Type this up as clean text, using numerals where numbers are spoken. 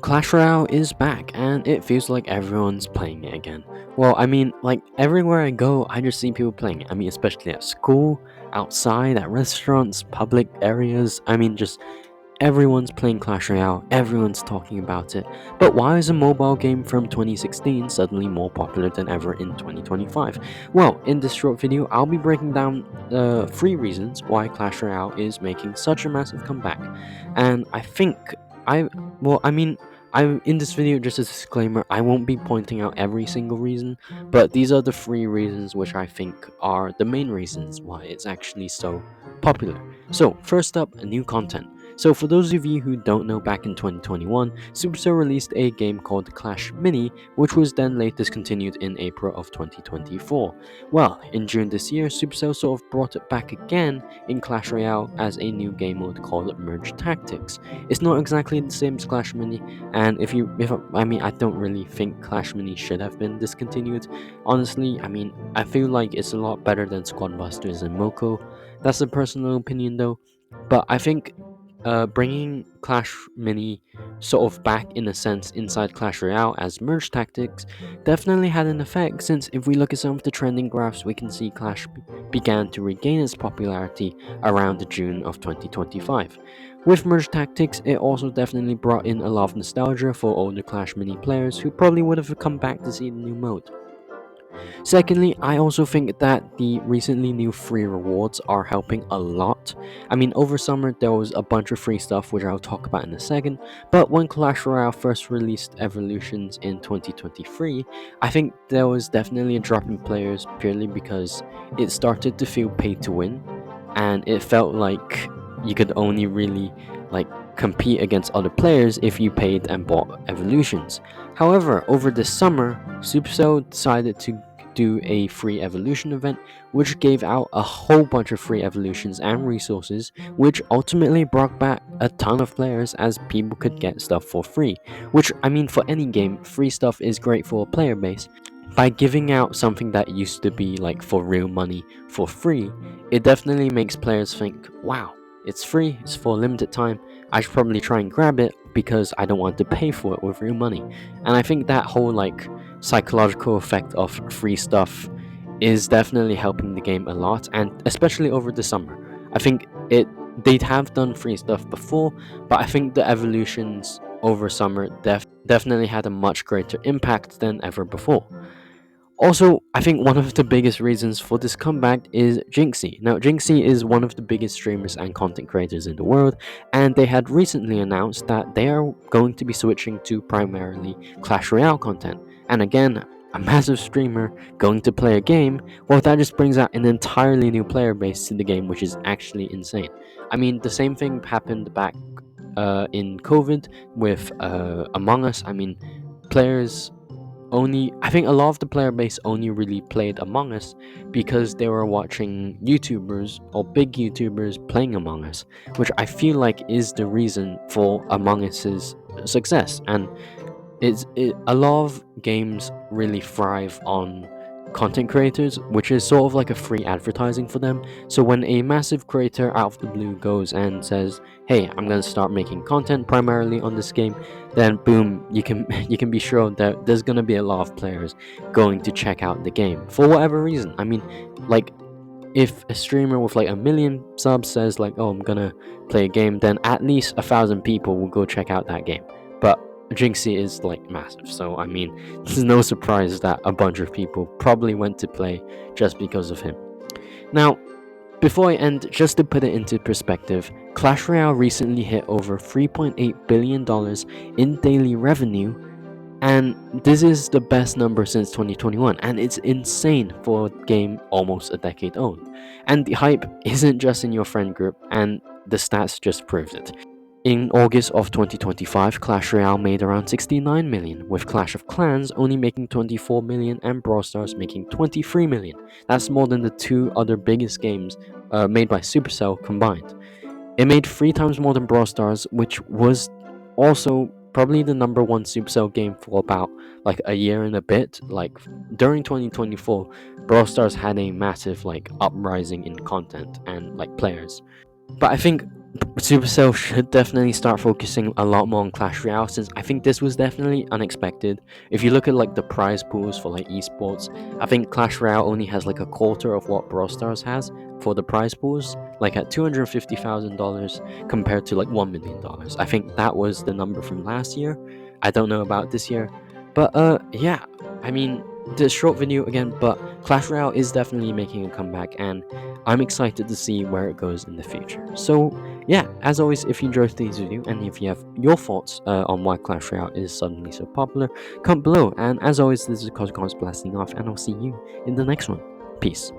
Clash Royale is back, and it feels like everyone's playing it again. Well, I mean, like everywhere I go, I just see people playing it. I mean, especially at school, outside, at restaurants, public areas. I mean, just everyone's playing Clash Royale, everyone's talking about it. But why is a mobile game from 2016 suddenly more popular than ever in 2025? Well, in this short video, I'll be breaking down the 3 reasons why Clash Royale is making such a massive comeback. And I think I, well, I mean, in this video, just a disclaimer, I won't be pointing out every single reason, but these are the 3 reasons which I think are the main reasons why it's actually so popular. So, first up, new content. So for those of you who don't know, back in 2021, Supercell released a game called Clash Mini, which was then later discontinued in April of 2024. Well, in June this year, Supercell sort of brought it back again in Clash Royale as a new game mode called Merge Tactics. It's not exactly the same as Clash Mini, and I don't really think Clash Mini should have been discontinued. Honestly, I feel like it's a lot better than Squad Busters and Moko. That's a personal opinion though, but I think bringing Clash Mini sort of back in a sense inside Clash Royale as merge tactics definitely had an effect, since if we look at some of the trending graphs, we can see began to regain its popularity around June of 2025. With merge tactics, it also definitely brought in a lot of nostalgia for older Clash Mini players who probably would have come back to see the new mode. Secondly, I also think that the recently new free rewards are helping a lot. I mean, over summer there was a bunch of free stuff which I'll talk about in a second, but when Clash Royale first released Evolutions in 2023, I think there was definitely a drop in players purely because it started to feel pay to win, and it felt like you could only really like compete against other players if you paid and bought evolutions. However, over the summer, Supercell decided to do a free evolution event, which gave out a whole bunch of free evolutions and resources, which ultimately brought back a ton of players as people could get stuff for free. Which, I mean, for any game, free stuff is great for a player base. By giving out something that used to be like for real money for free, it definitely makes players think, wow, it's free, it's for a limited time, I should probably try and grab it because I don't want to pay for it with real money. And I think that whole like psychological effect of free stuff is definitely helping the game a lot, and especially over the summer. I think they'd have done free stuff before, but I think the evolutions over summer definitely had a much greater impact than ever before. Also, I think one of the biggest reasons for this comeback is Jinxie. Now, Jinxie is one of the biggest streamers and content creators in the world, and they had recently announced that they are going to be switching to primarily Clash Royale content. And again, a massive streamer going to play a game, well, that just brings out an entirely new player base to the game, which is actually insane. I mean, the same thing happened back in COVID with Among Us. I mean, players only I think a lot of the player base only really played Among Us because they were watching YouTubers or big YouTubers playing Among Us, which I feel like is the reason for Among Us's success. And a lot of games really thrive on content creators, which is sort of like a free advertising for them. So when a massive creator out of the blue goes and says, "Hey, I'm gonna start making content primarily on this game," then boom, you can you can be sure that there's gonna be a lot of players going to check out the game for whatever reason. I mean, like if a streamer with like 1 million subs says like, "Oh, I'm gonna play a game," then at least 1,000 people will go check out that game. But Jinxie is like massive, so I mean, it's no surprise that a bunch of people probably went to play just because of him. Now, before I end, just to put it into perspective, Clash Royale recently hit over $3.8 billion in daily revenue, and this is the best number since 2021, and it's insane for a game almost a decade old. And the hype isn't just in your friend group, and the stats just proved it. In August of 2025, Clash Royale made around 69 million, with Clash of Clans only making 24 million and Brawl Stars making 23 million. That's more than the 2 other biggest games made by Supercell combined. It made 3 times more than Brawl Stars, which was also probably the number one Supercell game for about like a year and a bit. Like during 2024, Brawl Stars had a massive like uprising in content and like players. But I think Supercell should definitely start focusing a lot more on Clash Royale, since I think this was definitely unexpected. If you look at like the prize pools for like esports, I think Clash Royale only has like a quarter of what Brawl Stars has for the prize pools, like at $250,000 compared to like $1 million. I think that was the number from last year. I don't know about this year, but yeah, I mean the short video again, but Clash Royale is definitely making a comeback, and I'm excited to see where it goes in the future. So yeah, as always, if you enjoyed today's video and if you have your thoughts on why Clash Royale is suddenly so popular, comment below. And as always, this is Cosmos blasting off, and I'll see you in the next one. Peace.